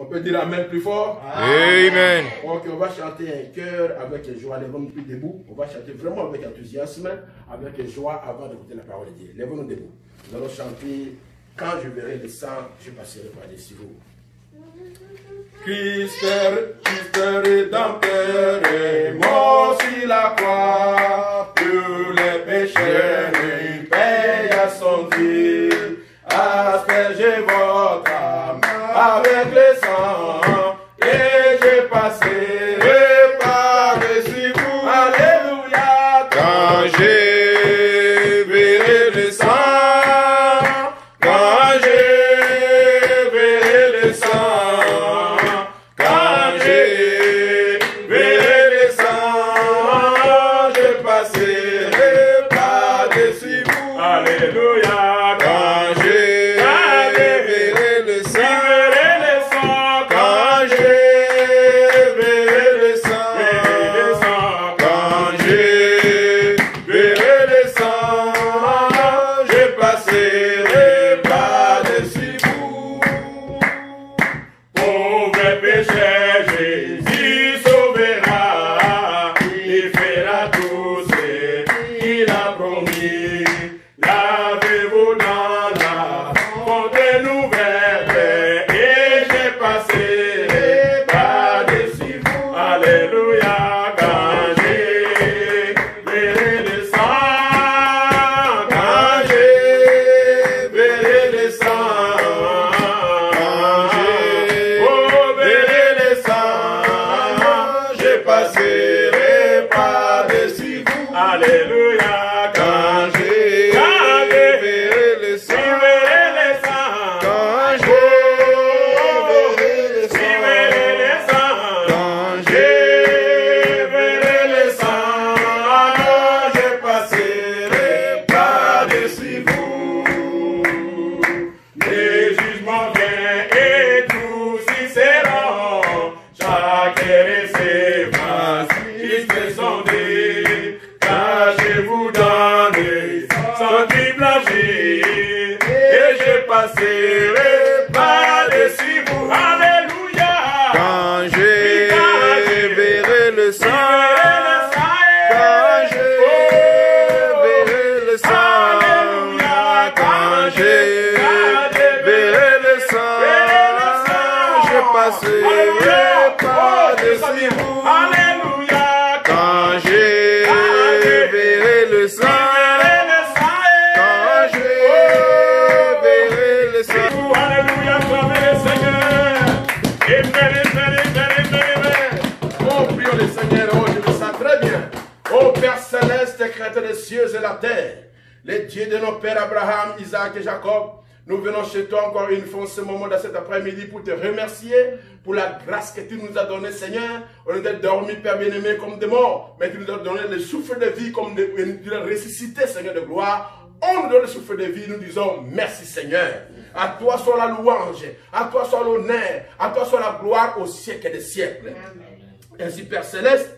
On peut dire Amen plus fort. Amen. Ok, on va chanter un chœur avec joie. Lèvons-nous plus debout. On va chanter vraiment avec enthousiasme, avec joie avant d'écouter la parole de Dieu. Lèvons-nous debout. Nous allons chanter quand je verrai le sang, je passerai par-dessus vous. Christ rédempteur est mort sur la croix. Tous les péchés lui paye à son vie. Aspergez votre âme avec le sang et je passerai par-dessus vous. Alléluia. Quand je verrai le sang, quand je verrai le sang, quand je verrai le sang, je passerai par-dessus vous. Alléluia. Quand je verrai le sang, quand je verrai le sang, quand je verrai le sang, je passerai par-dessus vous. Pauvre péché, Jésus sauvera. Il fera tout ce qu'il a promis. Lavez-vous dans la fontaine ouverte et je passerai par-dessus vous. Alléluia. Quand je verrai le sang, quand je verrai le sang, quand je verrai le sang, je passerai par-dessus vous. Alléluia. Quand je verrai le sang, quand je verrai le sang, quand je verrai le sang, je passerai par-dessus vous. Les jugements viennent et tous y seront. Chaque recevra Christ sondé. Cachez-vous dans les sentiers blanchis et je passerai par-dessus vous. Alléluia. quand je verrai le sang, quand je verrai le sang, quand je verrai le sang, je passerai par-dessus vous. Alléluia. Quand je verrai le sang, quand je verrai le sang, Alléluia, acclamez le Seigneur. Amen, amen, amen, amen. Oh, prions le Seigneur, oh, je me sens très bien. Oh, Père Céleste, créateur des cieux et la terre, le Dieu de nos pères Abraham, Isaac et Jacob, nous venons chez toi encore une fois en ce moment, dans cet après-midi, pour te remercier pour la grâce que tu nous as donnée, Seigneur. On nous a dormi, Père bien-aimé, comme des morts, mais tu nous as donné le souffle de vie, comme tu l'as ressuscité, Seigneur de gloire. On nous donne le souffle de vie, nous disons merci, Seigneur. À toi soit la louange, à toi soit l'honneur, à toi soit la gloire au siècle des siècles. Ainsi, Père Céleste,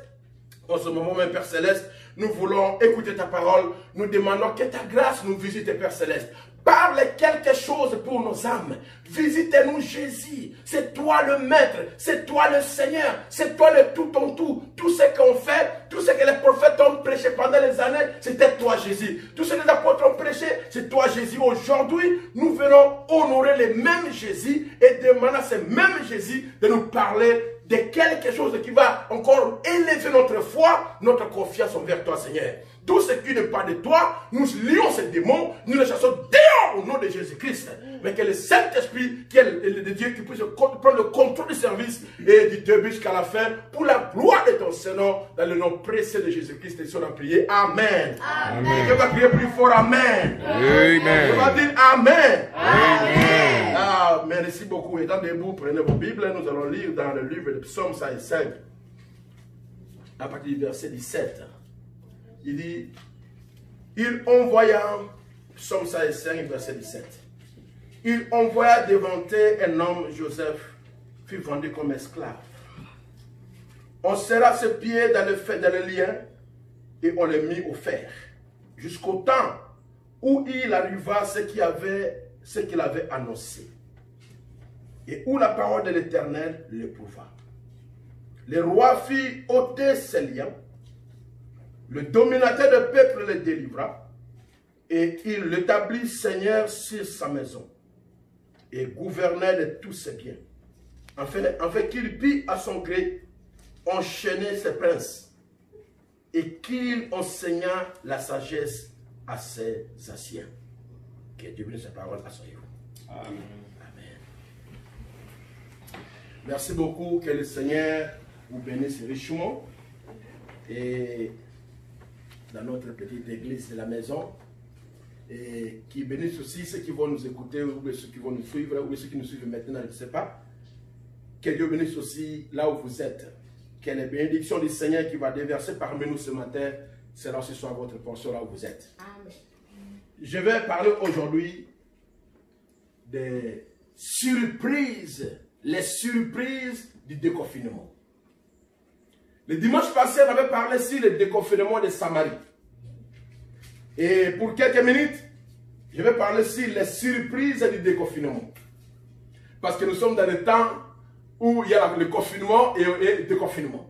en ce moment même, Père Céleste, nous voulons écouter ta parole. Nous demandons que ta grâce nous visite, Père Céleste. Parle quelque chose pour nos âmes. Visitez-nous, Jésus. C'est toi le Maître. C'est toi le Seigneur. C'est toi le tout en tout. Tout ce qu'on fait, tout ce que les prophètes ont prêché pendant les années, c'était toi, Jésus. Tout ce que les apôtres ont prêché, c'est toi, Jésus. Aujourd'hui, nous venons honorer le même Jésus et demander à ce même Jésus de nous parler de quelque chose qui va encore élever notre foi, notre confiance envers toi, Seigneur. Tout ce qui n'est pas de toi, nous lions ces démons, nous les chassons dehors au nom de Jésus-Christ. Mais que le Saint-Esprit, qui est le Dieu qui puisse prendre le contrôle du service et du début jusqu'à la fin, pour la gloire de ton Seigneur, dans le nom précieux de Jésus-Christ, et sur la prière. Amen. Amen. Je vais prier plus fort. Amen. Amen. Je vais dire Amen. Amen. Ah, merci beaucoup. Étant debout, prenez vos Bibles. Nous allons lire dans le livre de Psaume 105, à partir du verset 17. Il dit, il envoya, Psaume 105, verset 17. Il envoya devant eux un homme, Joseph, fut vendu comme esclave. On serra ses pieds dans le lien et on les mit au fer, jusqu'au temps où il arriva ce qu'il avait annoncé. et où la parole de l'Éternel l'éprouva. Le roi fit ôter ses liens, le dominateur de peuple le délivra, et il l'établit seigneur sur sa maison, et gouverneur de tous ses biens, afin qu'il pût à son gré enchaîner ses princes, et qu'il enseigna la sagesse à ses anciens. Que Dieu bénisse sa parole, asseyez-vous. Amen. Amen. Merci beaucoup, que le Seigneur vous bénisse richement. Et dans notre petite église de la maison, et qui bénisse aussi ceux qui vont nous écouter, ou ceux qui vont nous suivre, ou ceux qui nous suivent maintenant, je ne sais pas. Que Dieu bénisse aussi là où vous êtes. Que les bénédictions du Seigneur qui va déverser parmi nous ce matin, cela ce soit votre portion là où vous êtes. Amen. Je vais parler aujourd'hui des surprises, les surprises du déconfinement. Le dimanche passé, on avait parlé sur le déconfinement de Samarie. Et pour quelques minutes, je vais parler sur les surprises du déconfinement. Parce que nous sommes dans le temps où il y a le confinement et le déconfinement.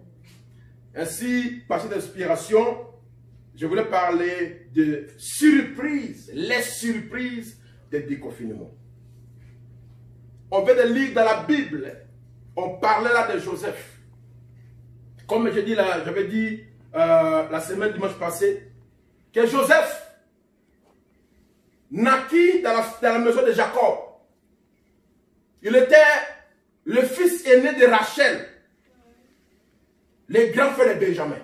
Ainsi, par cette inspiration, je voulais parler de surprises, les surprises du déconfinement. On vient de lire dans la Bible, on parlait là de Joseph. Comme j'avais dit la semaine dimanche passée, que Joseph naquit dans la maison de Jacob. Il était le fils aîné de Rachel, le grand frère de Benjamin.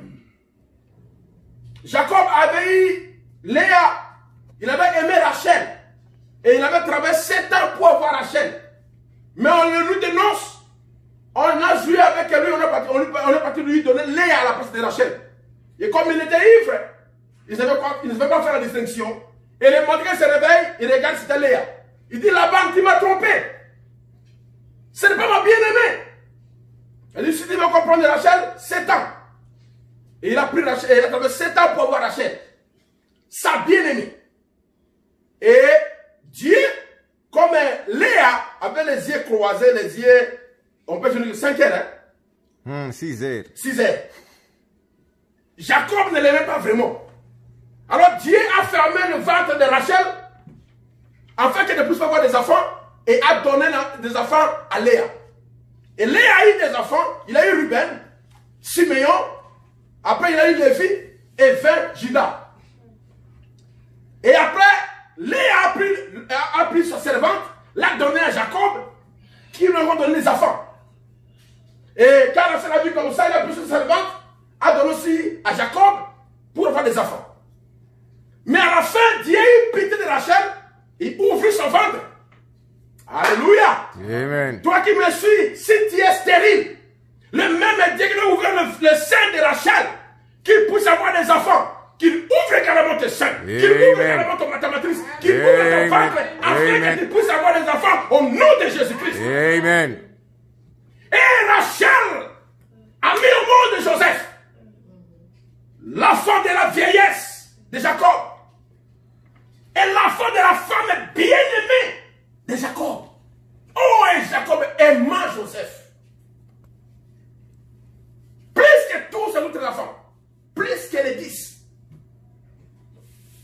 Jacob avait eu Léa, il avait aimé Rachel, et il avait travaillé 7 ans pour avoir Rachel. Mais en le nuit de noces, on a joué avec lui, on est parti lui donner Léa à la place de Rachel. Et comme il était ivre, il ne savait pas faire la distinction. Et le matin se réveille, il regarde c'était Léa. Il dit, Laban, tu m'as trompé. Ce n'est pas ma bien-aimée. Il dit, si tu veux comprendre Rachel, 7 ans. Et il a pris Rachel, et il a travaillé 7 ans pour avoir Rachel. Sa bien-aimée. Et Dieu, comme Léa avait les yeux croisés, les yeux, on peut dire 5 heures. Hein? 6 heures. 6 heures. Jacob ne l'aimait pas vraiment. Alors Dieu a fermé le ventre de Rachel afin qu'elle ne puisse pas avoir des enfants et a donné des enfants à Léa. Et Léa a eu des enfants, il a eu Ruben, Siméon, après il a eu Lévi et 20 Judas. Et après, Léa a pris sa servante, l'a donnée à Jacob, qui lui a donné les enfants. Et quand Rachel a vu comme ça, il a pris sa servante, a donné aussi à Jacob pour avoir des enfants. Mais à la fin, Dieu a eu pitié de Rachel, il ouvrit son ventre. Alléluia. Amen. Toi qui me suis, si tu es stérile, le même Dieu qui a ouvert le sein de Rachel, qu'il puisse avoir des enfants, qu'il ouvre également tes seins, qu'il ouvre également ton mathématrice, qu'il ouvre ton ventre, afin que tu puisses avoir des enfants au nom de Jésus-Christ. Amen. Et Rachel a mis au monde de Joseph, l'enfant de la vieillesse de Jacob, et l'enfant de la femme bien-aimée de Jacob. Oh, et Jacob aima Joseph. Plus que tous ses autres enfants. Plus que les 10.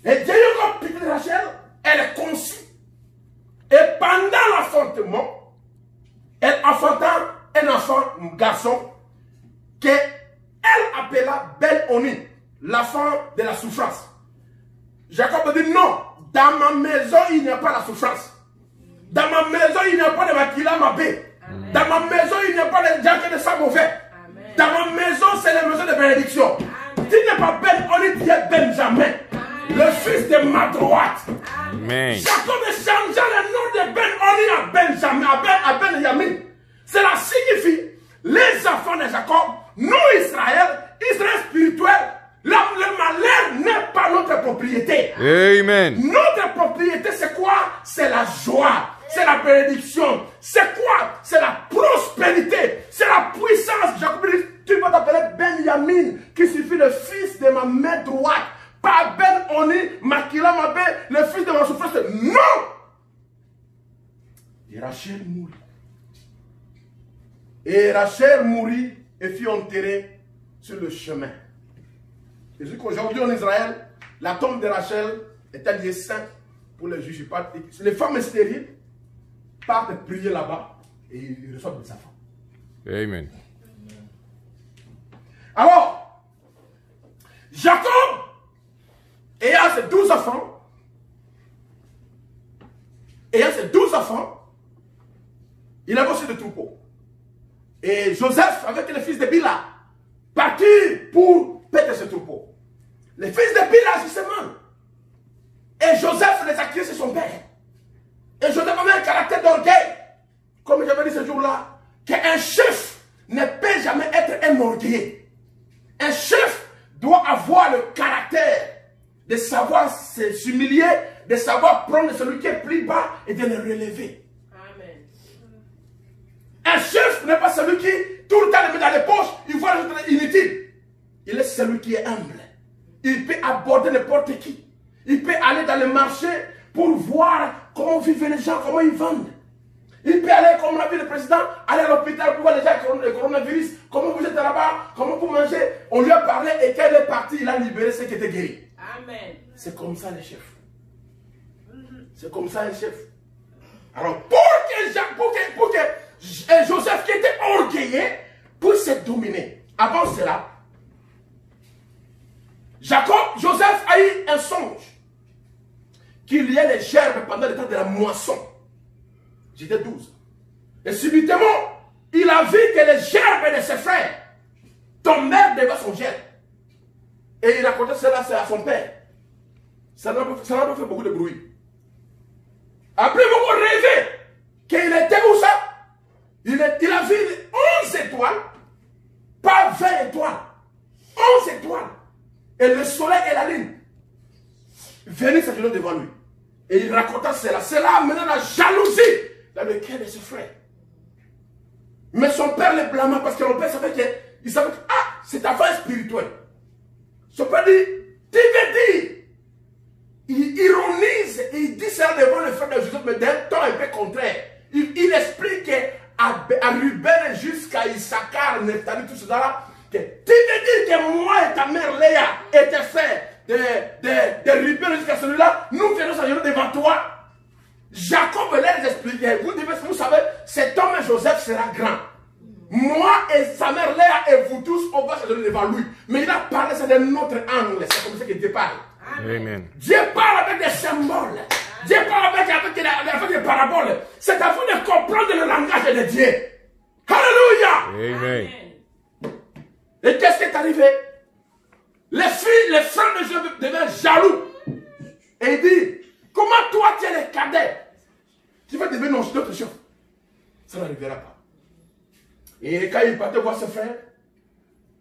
Et Dieu a pitié de Rachel, elle est conçue. Et pendant l'enfantement, elle enfanta un enfant, un garçon, qu'elle appela Ben-Oni, l'enfant de la souffrance. Jacob dit non, dans ma maison il n'y a pas la souffrance. Dans ma maison il n'y a pas de maquila mabé. Dans ma maison il n'y a pas de gens qui ne sont mauvais. Amen. Dans ma maison c'est la maison de bénédiction. Amen. Tu n'es pas Ben-Oni, tu es Benjamin, le fils de ma droite. Amen. Jacob changea le nom de Ben-Oni à Benjamin, à Benjamin. Cela signifie les enfants de Jacob, nous Israël, Israël spirituel. Le malheur n'est pas notre propriété. Amen. Notre propriété, c'est quoi? C'est la joie, c'est la bénédiction. C'est quoi? C'est la prospérité, c'est la puissance. Jacob dit, tu vas t'appeler Benjamin, qui suffit le fils de ma main droite. Pas Ben-Oni, Makila Mabé, le fils de ma souffrance. Non! Et Rachel mourut. Et Rachel mourut et fut enterrée sur le chemin. Et jusqu'aujourd'hui en Israël, la tombe de Rachel est un lieu saint pour les juifs. Les femmes stériles partent prier là-bas et ils reçoivent des enfants. Amen. Alors, Jacob, ayant ses 12 enfants, il avait aussi des troupeaux. Et Joseph, avec les fils de Bila, partit pour perdre ses troupeaux. Les fils de Bila, justement. Et Joseph les a criés sur son père. Et Joseph avait un caractère d'orgueil. Comme j'avais dit ce jour-là, qu'un chef ne peut jamais être un orgueilleux. Un chef doit avoir le caractère de savoir s'humilier, de savoir prendre celui qui est plus bas et de le relever. Amen. Un chef n'est pas celui qui, tout le temps, le met dans les poches, il voit les autres inutiles. Il est celui qui est humble. Il peut aborder n'importe qui. Il peut aller dans le marché pour voir comment vivent les gens, comment ils vendent. Il peut aller, comme l'a vu le président, aller à l'hôpital pour voir les gens le coronavirus, comment vous êtes là-bas, comment vous mangez. On lui a parlé et quand il est parti, il a libéré ceux qui étaient guéris. Amen. C'est comme ça les chefs. C'est comme ça les chefs. Alors pour que Joseph qui était orgueilleux puisse être dominé. Avant cela, Joseph a eu un songe qu'il y ait les gerbes pendant le temps de la moisson. J'étais 12. Et subitement, il a vu que les gerbes de ses frères tombèrent devant son gerbe. Et il racontait cela à son père. Ça n'a pas fait beaucoup de bruit. Après beaucoup rêvé qu'il était où ça? Il a vu 11 étoiles, pas 20 étoiles. 11 étoiles. Et le soleil et la lune venaient s'agenouiller devant lui. Et il raconta cela. Cela amenait la jalousie dans le cœur de ses frères. Mais son père le blâma parce que son père savait que, c'est affaire spirituelle. Son père dit, tu veux dire, il ironise et il dit ça devant le frère de Joseph, mais d'un ton un peu contraire. Il explique à Ruben jusqu'à Issachar, Nephtali, tout cela, que tu veux dire que moi et ta mère Léa étaient faits de Ruben jusqu'à celui-là, nous venons s'agenouiller devant toi. Jacob les expliquait, vous savez, cet homme Joseph sera grand. Moi et sa mère Léa et vous tous, on va s'agenouiller devant lui. Mais il a parlé ça d'un autre angle, c'est comme ça qu'il Dieu parle. Amen. Dieu parle avec des symboles. Dieu parle avec des paraboles. C'est à vous de comprendre le langage de Dieu. Alléluia. Amen. Et qu'est-ce qui est arrivé? Les frères de Joseph deviennent jaloux. Et il dit, comment toi tu es le cadet? Tu vas devenir notre chef. Ça n'arrivera pas. Et quand il partait voir ses frères,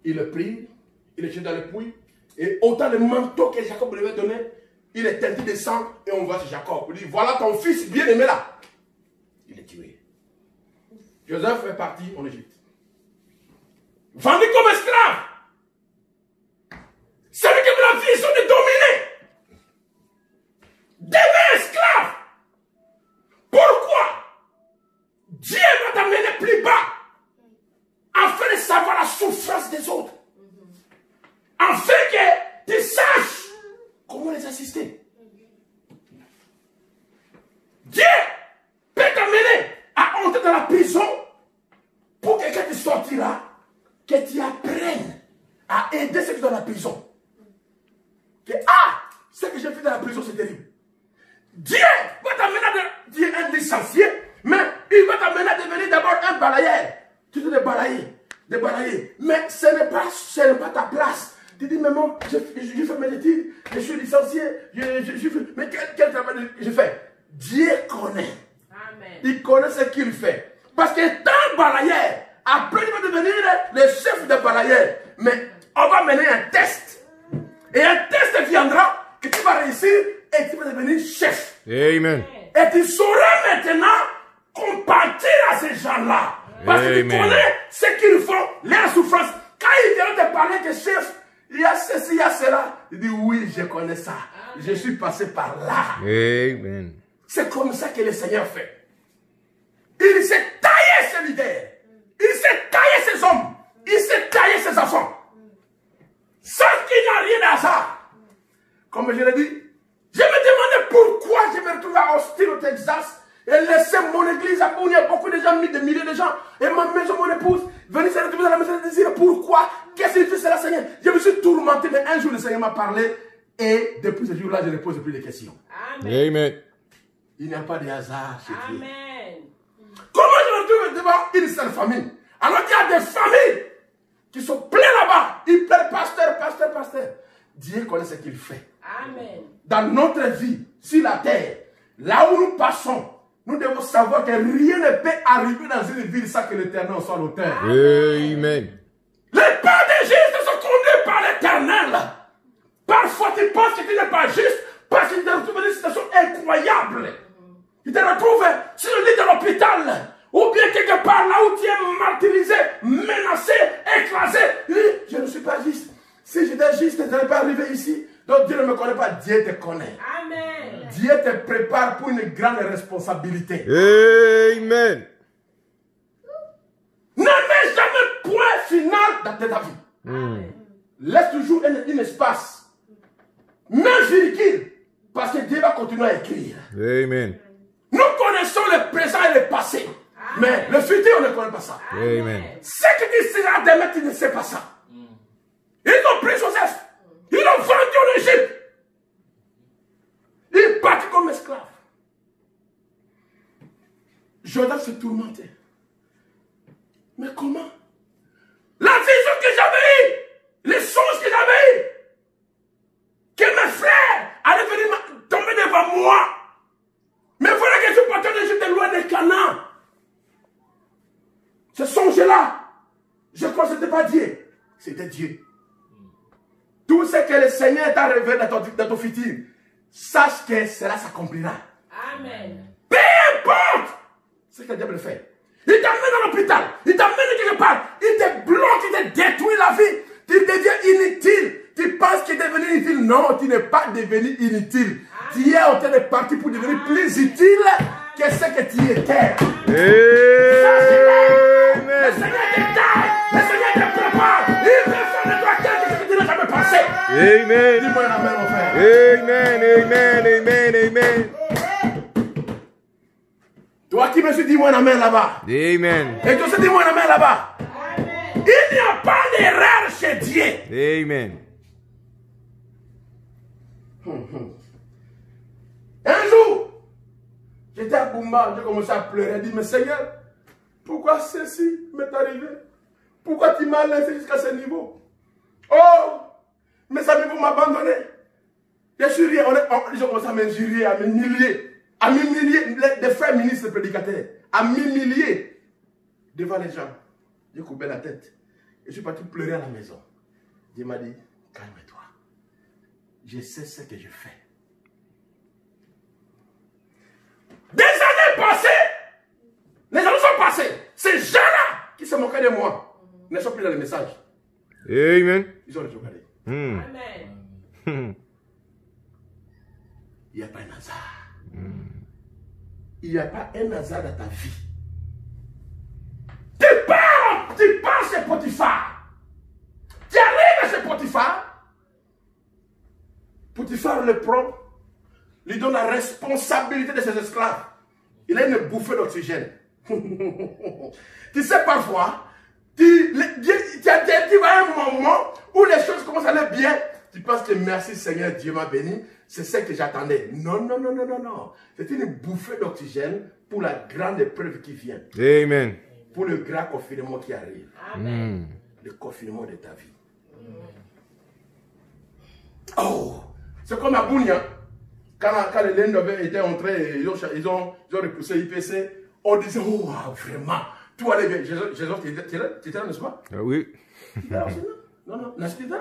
il le prit, il le jetait dans le puits. Et autant de manteau que Jacob lui avait donné, il est teinté de sang et on va chez Jacob. Il dit, voilà ton fils bien-aimé là. Il est tué. Joseph est parti en Égypte. Vendu comme esclave. Celui qui a la vision de dominer. Devient esclave. Pourquoi? Dieu va t'amener plus bas. Afin de savoir la souffrance des autres. Afin que tu saches comment les assister. Dieu peut t'amener à entrer dans la prison pour que quand tu sortiras, que tu apprennes à aider ceux qui sont dans la prison. Que, ce que j'ai fait dans la prison, c'est terrible. Dieu va t'amener à devenir un licencié, mais il va t'amener à devenir d'abord un balayeur. Tu dois débalayer. Mais ce n'est pas ta place. Tu dis, mais moi, je fais mes études, je suis licencié, mais quel travail je fais? Dieu connaît. Amen. Il connaît ce qu'il fait. Parce que tant balayeur, après il va devenir le chef de balayeur. Mais on va mener un test. Et un test viendra que tu vas réussir et tu vas devenir chef. Amen. Et tu sauras maintenant compatir à ces gens-là. Parce que tu connais ce qu'ils font, leur souffrance. Quand ils viennent te parler que chef, il y a ceci, il y a cela. Il dit oui, je connais ça. Je suis passé par là. Amen. C'est comme ça que le Seigneur fait. Il s'est taillé ce leader. Il s'est enfants. Sans qu'il n'y a rien d'hasard. Comme je l'ai dit, je me demandais pourquoi je me retrouvais à Austin au Texas et laisser mon église à Boune. Il y a beaucoup de gens, des milliers de gens. Et ma maison, mon épouse, venir se retrouver dans la maison de désir. Pourquoi? Qu'est-ce que c'est la Seigneur? Je me suis tourmenté, mais un jour le Seigneur m'a parlé. Et depuis ce jour-là, je ne pose plus de questions. Amen. Amen. Il n'y a pas de hasard chez Dieu. Amen. Comment je me retrouve devant une seule famille? Alors qu'il y a des familles qui sont pleines là-bas. Ils pleurent pasteur, pasteur, pasteur. Dieu connaît ce qu'il fait. Amen. Dans notre vie, sur la terre, là où nous passons, nous devons savoir que rien ne peut arriver dans une ville sans que l'Éternel soit l'auteur. Amen. Les pas des justes sont conduits par l'Éternel. Parfois, tu penses que tu n'es pas juste parce que tu te retrouves dans une situation incroyable. Tu te retrouves sur le lit de l'hôpital. Ou bien quelque part là où tu es martyrisé, menacé, écrasé. Je ne suis pas juste. Si j'étais juste, je n'allais pas arriver ici. Donc Dieu ne me connaît pas, Dieu te connaît. Amen. Dieu te prépare pour une grande responsabilité. Amen. Ne mets jamais point final dans ta vie. Laisse toujours un espace. Même virgule. Parce que Dieu va continuer à écrire. Amen. Nous connaissons le présent et le passé. Mais le futur, on ne connaît pas ça. Amen. Ce que tu seras demain, tu ne sais pas ça. Ils ont pris Joseph. Ils l'ont vendu en Égypte. Il est parti comme esclave. Joseph se tourmentait. Mais comment? La vision que j'avais eue, les songes que j'avais eus, que mes frères allaient venir tomber devant moi. Mais voilà que je suis parti en Égypte loin de Canaan. Ce songe-là, je crois que ce n'était pas Dieu, c'était Dieu. Tout ce que le Seigneur t'a révélé dans ton futur, sache que cela s'accomplira. Amen. Peu importe ce que le diable fait. Il t'amène à l'hôpital, il t'amène quelque part, il te bloque, il te détruit la vie, tu deviens inutile. Tu penses qu'il est devenu inutile? Non, tu n'es pas devenu inutile. Tu es en train de partir pour devenir plus utile que ce que tu étais. Amen. Le Seigneur te taille, le Seigneur te prépare. Il veut faire de toi quelque chose que tu n'as jamais pensé. Amen. Dis-moi un amen, mon frère. Amen. Amen. Amen. Amen. Toi qui me suis dit, moi un amen là-bas. Amen. Et toi aussi, dis-moi un amen là-bas. Amen. Il n'y a pas d'erreur chez Dieu. Amen. Un jour, j'étais à Bumba, j'ai commencé à pleurer. J'ai dit, mais Seigneur, pourquoi ceci m'est arrivé? Pourquoi tu m'as laissé jusqu'à ce niveau? Oh, mes amis vont m'abandonner. Je suis rien, ils ont commencé à m'injurier, à m'humilier. À m'humilier, des frères ministres prédicateurs, à m'humilier devant les gens. J'ai coupé la tête. Et je suis parti pleurer à la maison. Dieu m'a dit, calme-toi. Je sais ce que je fais. Des années passées, les années sont passées. Ces gens-là qui se moquaient de moi ne sont plus dans les messages. Amen. Ils ont regardé. Amen. Il n'y a pas un hasard. Il n'y a pas un hasard dans ta vie. Tu pars chez Potiphar. Tu arrives chez Potiphar. Potiphar le prend, lui donne la responsabilité de ses esclaves. Il a une bouffée d'oxygène. Tu sais, parfois, tu vas à un moment où les choses commencent à aller bien. Tu penses que merci Seigneur, Dieu m'a béni. C'est ce que j'attendais. Non, non, non, non, non, non. C'est une bouffée d'oxygène pour la grande épreuve qui vient. Amen. Pour le grand confinement qui arrive. Amen. Le confinement de ta vie. Oh, c'est comme à Bounia. Quand les Lendovers étaient entrés, ils ont repoussé l'IPC, on disait, oh, vraiment, tout allait bien. Jésus, tu étais là, n'est-ce pas? Ah oui. Non, non, tu étais là?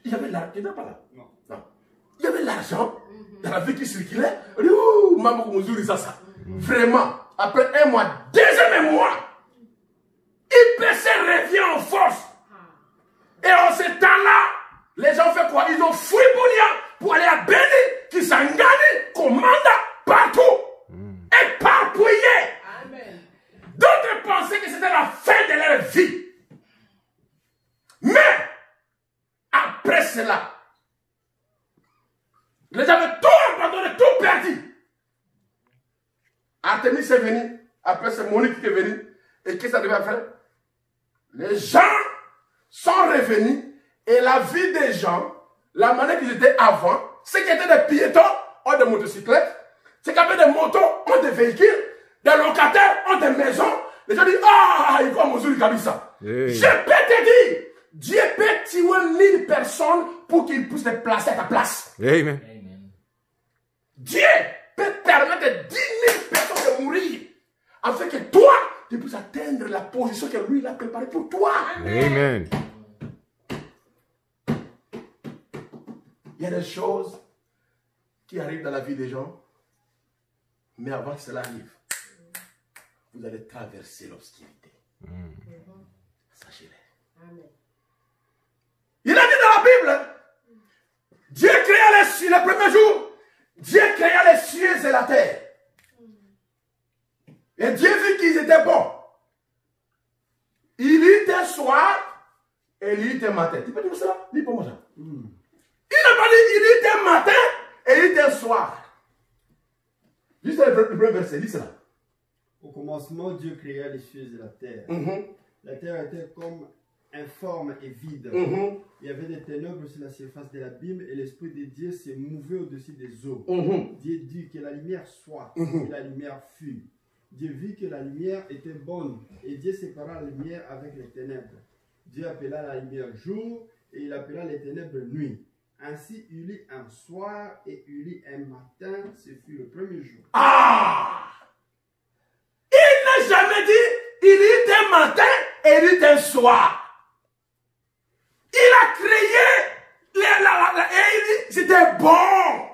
Il y avait l'argent, tu n'étais pas là? Non. Il y avait l'argent dans la vie qui circulait. On dit, ouh, maman, comment ça. Vraiment, après un mois, deuxième mois, IPC revient en force. Et en ce temps-là, les gens font quoi? Ils ont fui Bounia pour aller à Béni, qui s'engagent, commandent partout. Éparpillés. D'autres pensaient que c'était la fin de leur vie. après cela, les gens avaient tout abandonné, tout perdu. Artémis est venu, après c'est Monique qui est venue, et qu'est-ce que ça devait faire? Les gens sont revenus, et la vie des gens, la manière qu'ils étaient avant, ceux qui étaient des piétons ont des motocyclettes, ceux qui avaient des motos ont des véhicules, des locataires ont des maisons. Les gens disent, ah, il faut Mosul Kabisa. Hey. Je peux te dire, Dieu peut tuer 1000 personnes pour qu'il puisse te placer à ta place. Amen. Dieu peut permettre à 10 000 personnes de mourir afin que toi, tu puisses atteindre la position que lui il a préparée pour toi. Amen. Il y a des choses qui arrivent dans la vie des gens, mais avant que cela arrive, vous allez traverser l'obscurité. Sachez-le. Il a dit dans la Bible, Dieu créa les cieux, le premier jour, Dieu créa les cieux et la terre. Et Dieu vit qu'ils étaient bons. Il y était soir et il y était matin. Tu peux dire cela? Dis pour moi ça. Il n'a pas dit il y était matin et il y était soir. Juste le premier verset, dis cela. Au commencement, Dieu créa les cieux et la terre. La terre était comme informe et vide. Il y avait des ténèbres sur la surface de l'abîme et l'Esprit de Dieu se mouvait au-dessus des eaux. Dieu dit que la lumière soit et la lumière fut. Dieu vit que la lumière était bonne et Dieu sépara la lumière avec les ténèbres. Dieu appela la lumière jour et il appela les ténèbres nuit. Ainsi, il y eut un soir et il y eut un matin. Ce fut le premier jour. Ah! Il n'a jamais dit il y eut un matin et il y eut un soir. Il a créé et il dit c'était bon.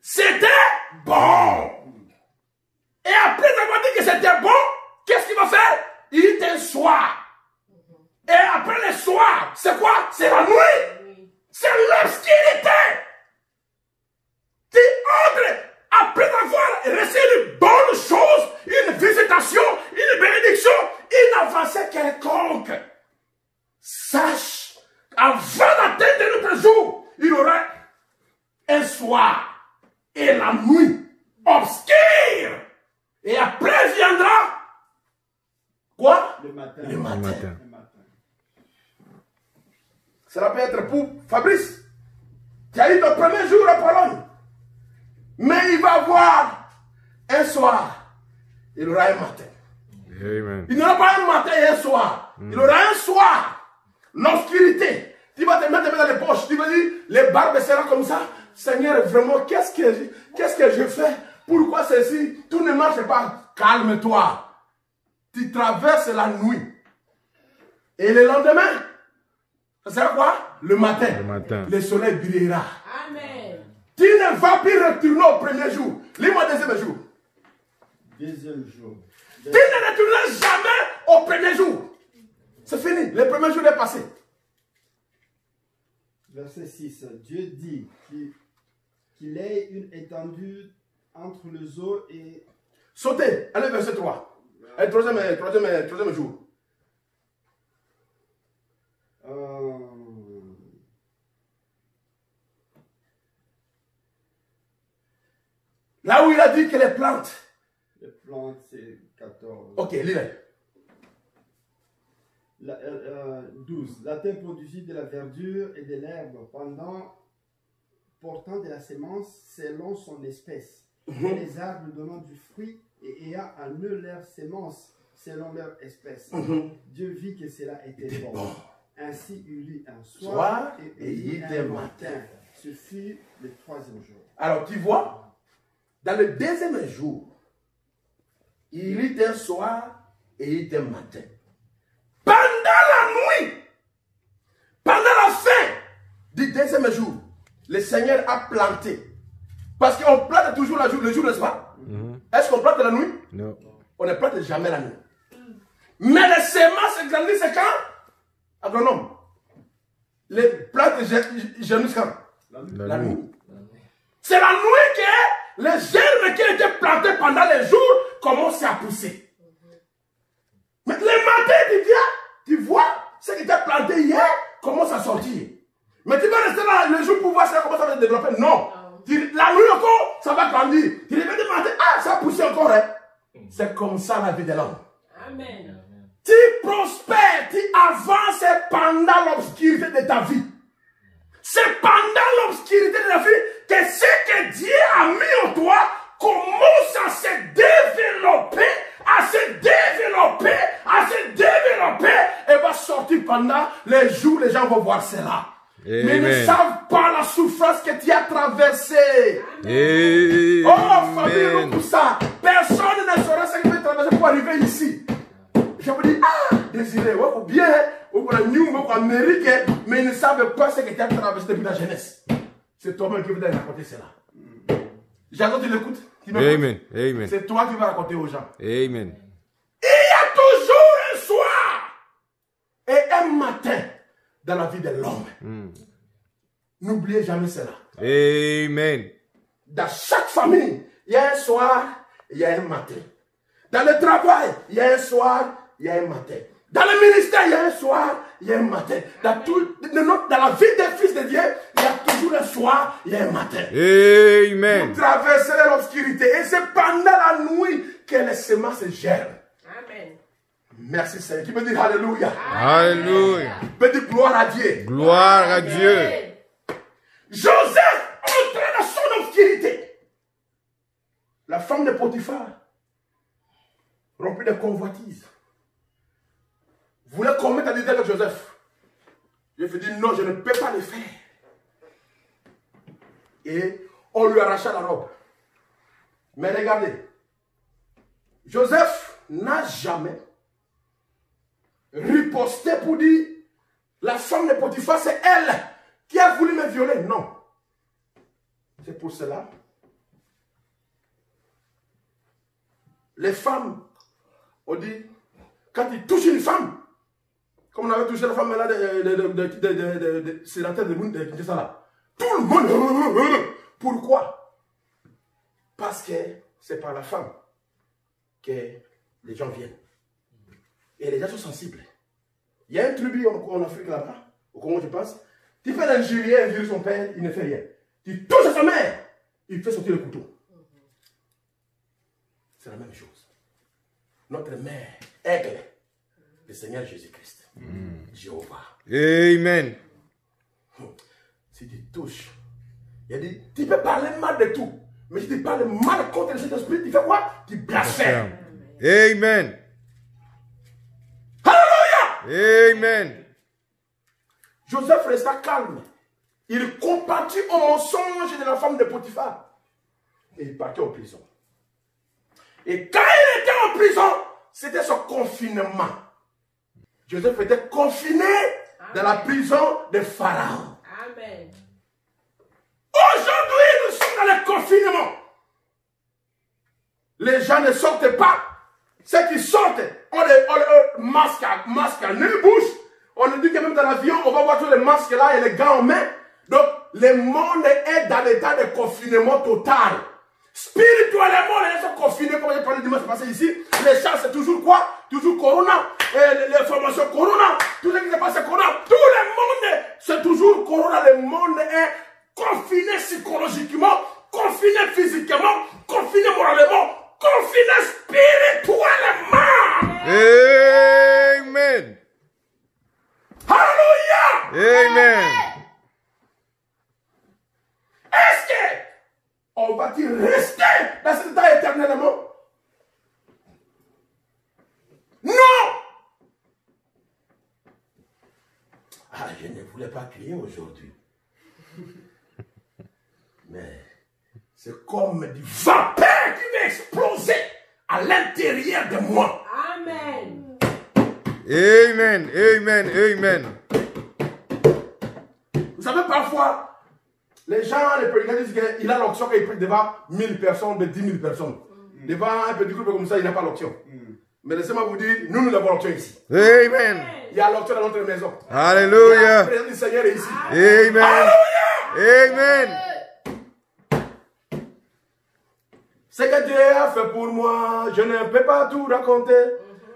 C'était bon. Et après avoir dit que c'était bon, qu'est-ce qu'il va faire? Il y eut un soir. Et après le soir, c'est quoi? C'est la nuit. C'est l'obscurité. Tu entres après avoir reçu une bonne chose, une visitation, une bénédiction, une avancée quelconque. Sache, avant d'atteindre notre jour, il y aura un soir et la nuit obscure. Et après viendra quoi? Le matin. Le matin. Le matin. Cela peut être pour Fabrice, qui a eu le premier jour à Pologne. Mais il va avoir un soir, il aura un matin. Amen. Il n'aura pas un matin et un soir. Il aura un soir. L'obscurité. Tu vas te mettre dans les poches. Tu vas dire, les barbes seront comme ça. Seigneur, vraiment, qu'est-ce que je fais? Pourquoi ceci? Tout ne marche pas. Calme-toi. Tu traverses la nuit. Et le lendemain, ça sera quoi? Le matin. Le matin. Le soleil brillera. Amen. Tu ne vas plus retourner au premier jour. Lis-moi le deuxième jour. Deuxième jour. Tu ne retourneras jamais au premier jour. C'est fini. Le premier jour est passé. Verset 6. Dieu dit qu'il ait une étendue entre les eaux et... Sautez. Allez, verset 3. Et troisième jour. Là où il a dit que les plantes. Les plantes, c'est 14. Ok, lis-le. 12. La terre produisit de la verdure et de l'herbe portant de la semence selon son espèce. Et les arbres donnant du fruit et ayant en eux leur semence selon leur espèce. Dieu vit que cela était bon. Ainsi il y eut un soir et il y eut un matin. Ce fut le troisième jour. Alors tu vois, dans le deuxième jour, il y eut un soir et il y eut un matin. Pendant la nuit, pendant la fin du deuxième jour, le Seigneur a planté. Parce qu'on plante toujours le jour, n'est-ce pas? Est-ce qu'on plante la nuit? Non. On ne plante jamais la nuit. Mais les semences grandissent quand? Agronome. Les plantes jaunissent quand? La nuit. C'est la nuit que les germes qui étaient plantés pendant les jours commencent à pousser. Mais le matin, tu vois, ce qui était planté hier commence à sortir. Mais tu vas se développer. Non. La nuit encore, ça va grandir. Tu réveilles le matin, ah, ça a poussé encore. Hein. C'est comme ça la vie de l'homme. Amen. Tu prospères, tu avances pendant l'obscurité de ta vie. C'est pendant l'obscurité de la vie que ce que Dieu a mis en toi commence à se développer, et va sortir pendant les jours, les gens vont voir cela. Amen. Mais ils ne savent pas la souffrance que tu as traversée. Amen. Oh, famille, tout ça. Personne ne saura ce que tu as traversé pour arriver ici. Je vous dis, ah, Désiré, ou bien, ou en Amérique, mais ils ne savent pas ce que tu as traversé depuis la jeunesse. C'est toi-même qui vas raconter cela. J'attends, tu l'écoutes. Amen. Amen. C'est toi qui vas raconter aux gens. Amen. Il y a toujours un soir et un matin dans la vie de l'homme. N'oubliez jamais cela. Amen. Dans chaque famille, il y a un soir, il y a un matin. Dans le travail, il y a un soir, il y a un matin. Dans le ministère, il y a un soir, il y a un matin. Dans la vie des fils de Dieu, il y a toujours un soir, il y a un matin. Amen. Vous traverserez l'obscurité et c'est pendant la nuit que les semences germent. Amen. Merci Seigneur. Tu peux dire Alléluia. Alléluia. Tu peux dire gloire à Dieu. Gloire à Dieu. Joseph entra dans son obscurité. La femme de Potiphar, remplie de convoitises, voulait commettre l'idée de Joseph. Je lui ai dit non, je ne peux pas le faire. Et on lui arracha la robe. Mais regardez, Joseph n'a jamais riposté pour dire la femme de Potiphar, c'est elle qui a voulu me violer. Non. C'est pour cela. Les femmes, on dit, quand ils touchent une femme, comme on avait touché la femme là c'est la tête de ça là. Tout le monde. Pourquoi? Parce que c'est par la femme que les gens viennent. Et les gens sont sensibles. Il y a un tribu en Afrique là-bas, au Congo je pense, tu peux injurier son père, il ne fait rien. Tu touches à sa mère, il fait sortir le couteau. C'est la même chose. Notre mère aigle le Seigneur Jésus-Christ. Jéhovah. Amen. Si tu touches, il a dit, tu peux parler mal de tout. Mais si tu parles mal contre cet esprit, tu fais quoi? Tu blasphèmes. Amen. Alléluia. Amen. Joseph resta calme. Il compatit au mensonge de la femme de Potiphar. Et il partit en prison. Et quand il était en prison, c'était son confinement. Joseph était confiné dans la prison de Pharaon. Amen. Aujourd'hui, nous sommes dans le confinement. Les gens ne sortent pas. Ceux qui sortent ont les masques à nez, bouche. On nous dit que même dans l'avion, on va voir tous les masques là et les gants en main. Donc, le monde est dans l'état de confinement total. Spirituellement, les gens sont confinés, comme j'ai parlé dimanche passé ici. Les chats, c'est toujours quoi? Toujours Corona. Et les formations Corona. Tout ce qui se passe, c'est Corona. Tout le monde, c'est toujours Corona. Le monde est confiné psychologiquement, confiné physiquement, confiné moralement, confiné spirituellement. Amen. Alléluia. Amen. Est-ce que on va-t-il rester dans cet état éternellement? Non! Ah, je ne voulais pas crier aujourd'hui. Mais c'est comme du vapeur qui va exploser à l'intérieur de moi. Amen. Amen. Amen. Amen. Vous savez, parfois, les gens, les prédicateurs disent qu'il a l'option qu'il prête devant 1000 personnes, de 10 000 personnes. Devant un petit groupe comme ça, il n'a pas l'option. Mais laissez-moi vous dire, nous avons l'option ici. Amen. Il y a l'option dans notre maison. Alléluia. La présence du Seigneur est ici. Amen. Alléluia. Amen. Ce que Dieu a fait pour moi, je ne peux pas tout raconter.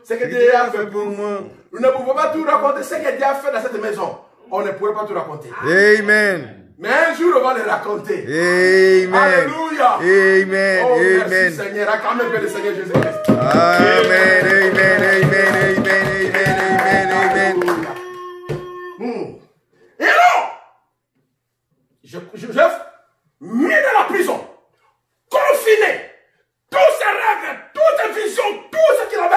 Ce que Dieu a fait pour moi, nous ne pouvons pas tout raconter. Ce que Dieu a fait dans cette maison, on ne pourrait pas tout raconter. Amen. Mais un jour, on va les raconter. Amen. Alléluia. Amen. Oh, Amen. merci Seigneur. Acclamez le Seigneur Jésus-Christ. Amen. Amen. Amen. Amen. Amen. Amen. Amen. Et alors, Joseph, mis dans la prison, confiné, tous ses rêves, toutes ses visions, tout ce qu'il avait,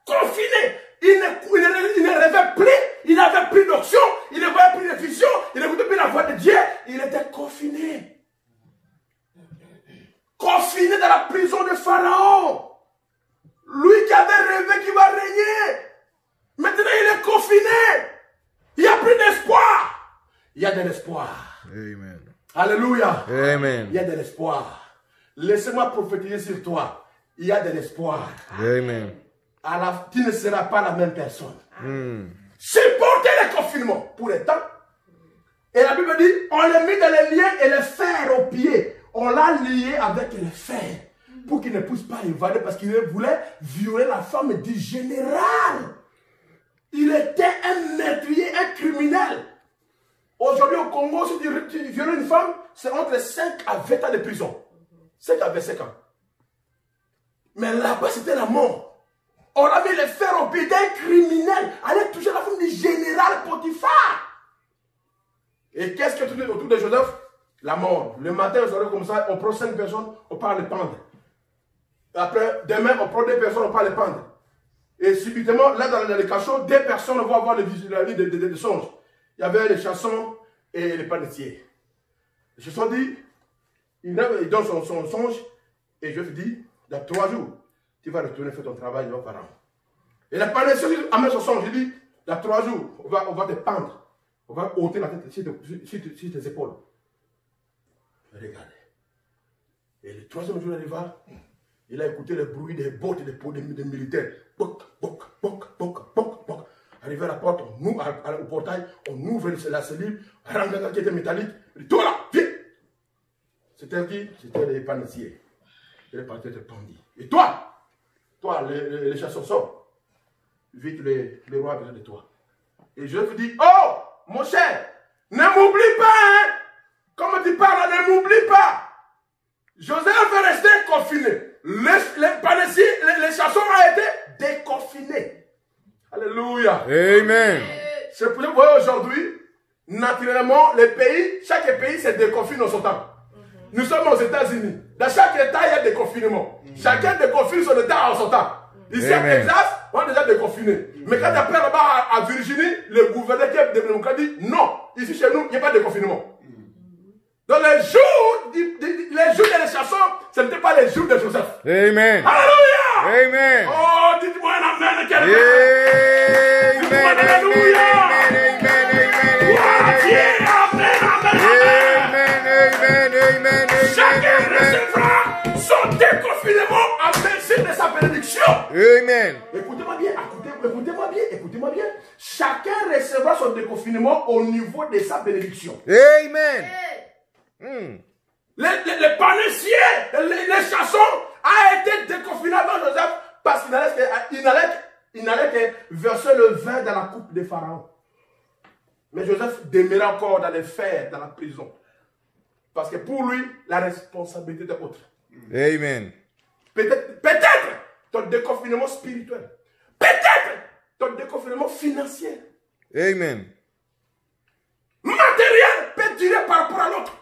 confiné. Il ne rêvait plus, il n'avait plus d'options, il ne voyait plus de visions, il n'écoutait plus la voix de Dieu, il était confiné. Confiné dans la prison de Pharaon. Lui qui avait rêvé qu'il va régner. Maintenant il est confiné. Il n'y a plus d'espoir. Il y a de l'espoir. Amen. Alléluia. Amen. Il y a de l'espoir. Laissez-moi prophétiser sur toi. Il y a de l'espoir. Amen. Tu ne seras pas la même personne. Supportez le confinement pour le temps. Et la Bible dit, on l'a mis dans les liens et les fers aux pieds. On l'a lié avec les fers pour qu'il ne puisse pas évader parce qu'il voulait violer la femme du général. Il était un meurtrier, un criminel. Aujourd'hui au Congo, si tu violes une femme, c'est entre 5 à 20 ans de prison. 5 à 25 ans. Mais là-bas, c'était la mort. On a mis les fers au pied d'un criminel. Allait toucher la femme du général Potiphar. Et qu'est-ce que tu dis autour de Joseph? La mort. Le matin, aujourd'hui, comme ça, on prend 5 personnes, on part les pendre. Après, demain, on prend 2 personnes, on part les pendre. Et subitement, là, dans les cachots, 2 personnes vont avoir la vie de songes. Il y avait les chassons et les panetiers. Les chassons dit, il donne son songe, et Joseph dit, dans 3 jours, tu vas retourner faire ton travail devant Pharaon. Et la panetier amène son songe, il dit, dans 3 jours, on va te pendre. On va ôter la tête sur tes épaules. Regardez. Et le 3e jour, il arriva, il a écouté le bruit des bottes et des militaires. Boc, boc, boc, boc, boc, boc. Arrivé à la porte, au portail, on ouvre la cellule, Ranganga qui était métallique. Il dit, toi là, viens. C'était qui? C'était les panetiers. Il est parti être pendu. Et toi, les chasseurs sortent. Vite, les rois ont besoin de toi. Et je vous dis, oh, mon cher, ne m'oublie pas, hein. Comme tu parles, ne m'oublie pas. Joseph est resté confiné. Les panetiers, les chasseurs ont été déconfinés. Alléluia. Amen. C'est pour ça que vous voyez aujourd'hui, naturellement, les pays, chaque pays se déconfine en son temps. Nous sommes aux États-Unis. Dans chaque État, il y a des confinements. Chacun déconfine son État en son temps. Ici, à Texas, on est déjà déconfiné. Mais quand après là-bas à Virginie, le gouverneur qui est démocrate dit non, ici chez nous, il n'y a pas de confinement. Dans les jours des chasseurs, ce n'était pas les jours de Joseph. Amen. Alléluia. Amen. Oh, dites-moi un amen. Dites-moi Amen. alléluia. Chacun recevra son déconfinement en vertu de sa bénédiction. Amen. Écoutez-moi bien, écoutez-moi bien. Chacun recevra son déconfinement au niveau de sa bénédiction. Amen. Les paneciers, les chasseurs a été déconfinés avant Joseph parce qu'il n'allait que verser le vin dans la coupe de Pharaon. Mais Joseph demeurait encore dans les fers, dans la prison. Parce que pour lui, la responsabilité était autre. Amen. Peut-être ton déconfinement spirituel. Peut-être ton déconfinement financier. Amen. Matériel peut durer par rapport à l'autre.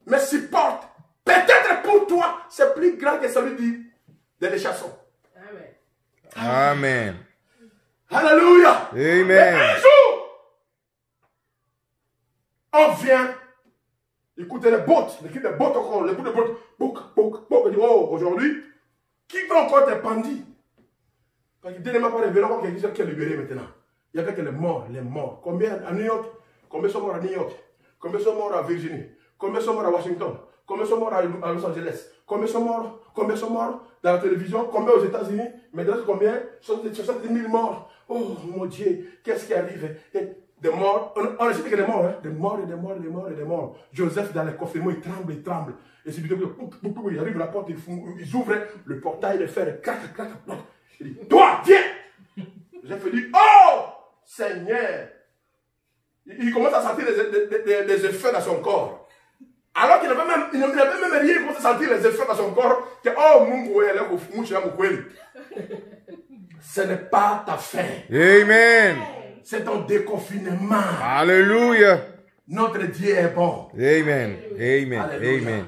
Mais supporte. Peut-être pour toi, c'est plus grand que celui des chassons. Amen. Amen. Alléluia. Amen. Et un jour, on vient. Écoutez les bottes, les coups de bottes encore, les coups de bottes. On dit, oh, aujourd'hui, qui va encore te pendu? Parce que dernièrement, pas révélé encore quelqu'un qui est libéré maintenant. Il y a que les morts. Combien à New York? Combien sont morts à New York? Combien sont morts à Virginie? Combien sont morts à Washington? Combien sont morts à Los Angeles? Combien sont morts dans la télévision? Combien aux États-Unis? Maintenant, combien? 70 000 morts. Oh mon Dieu, qu'est-ce qui arrive? Des morts, on a cité que des morts, hein? Des morts. Joseph, dans les confinements, il tremble. Et c'est plutôt que, il arrive à la porte, ils ouvrent le portail, le fer, crac. Il dit, toi, viens! Joseph dit, oh, Seigneur! il commence à sentir les effets dans son corps. Alors qu'il n'avait même rien, il commence à sentir les effets dans son corps. Que, oh, ce n'est pas ta fin. Amen. C'est ton déconfinement. Alléluia. Notre Dieu est bon. Amen. Amen. Alléluia. Amen.